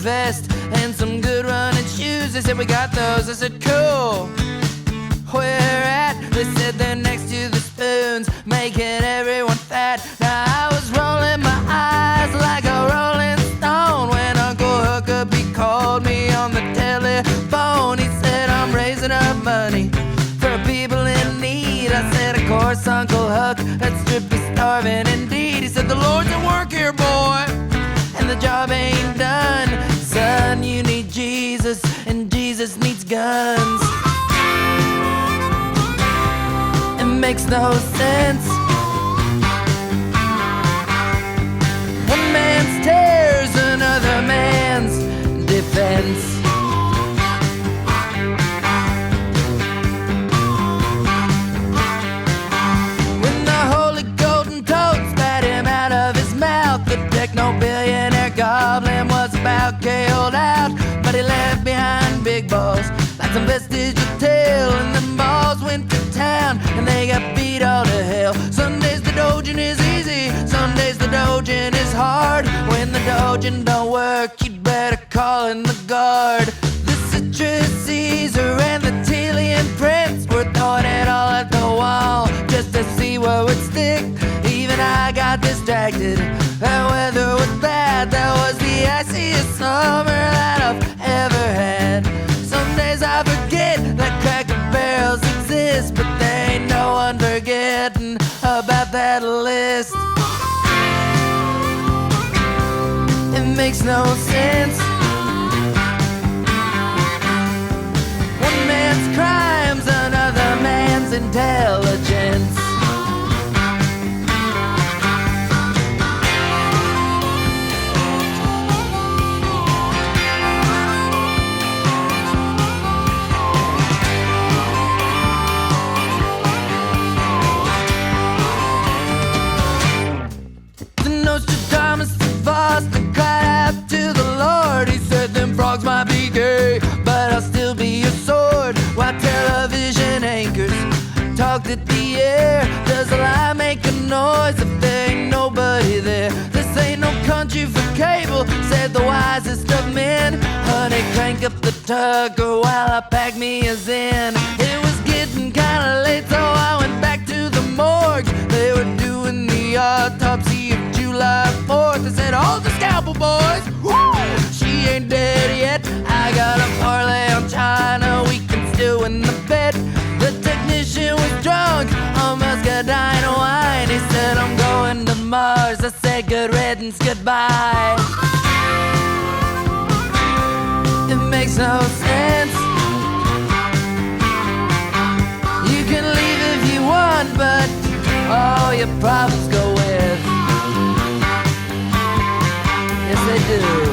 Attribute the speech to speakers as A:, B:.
A: vest and some good running shoes. They said, we got those. I said, cool. Where at? They said they're next to the spoons, making everyone fat. Now I was rolling my eyes like a rolling stone when Uncle Huckabee called me on the telephone. He said, I'm raising up money for people in need. I said, of course, Uncle Huck, that strip is starving indeed. He said, the Lord's at work here, boy, and the job ain't done. Son, you need Jesus, and Jesus needs guns. It makes no sense. One man's tears, another man's defense. When the holy golden toad spat him out of his mouth, the techno-billionaire goblin was about KO'd out. But he left behind big balls like some vestigial tail, and them balls went to town and they got beat all to hell. Some days the dojin is easy, some days the dojin is hard. When the dojin don't work, you'd better call in the guard. The Citrus Caesar and the Telian Prince were throwing it all at the wall just to see what would stick. Even I got distracted. That weather was bad, that was the iciest summer that I've ever had. Some days I forget that Cracker Barrels exist, but there ain't no one forgetting about that list. It makes no sense. One man's crimes, another man's intelligence. Nostradamus of Boston cried out to the Lord. He said, them frogs might be gay, but I'll still be your sword. While television anchors talked at the air, does a lie make a noise if there ain't nobody there? This ain't no country for cable, said the wisest of men. Honey, crank up the tucker while I pack me a Zen. It was getting kinda late, so I went back to the morgue. They were doing the autopsy of July 4th. I said, hold the scalpel, boys. Woo! She ain't dead yet. I got a parlay on China. We can still win the bet. The technician was drunk on muscadine wine. He said, I'm going to Mars. I said, good riddance, goodbye. It makes no sense. You can leave if you want, but all your problems go with. Yes, they do.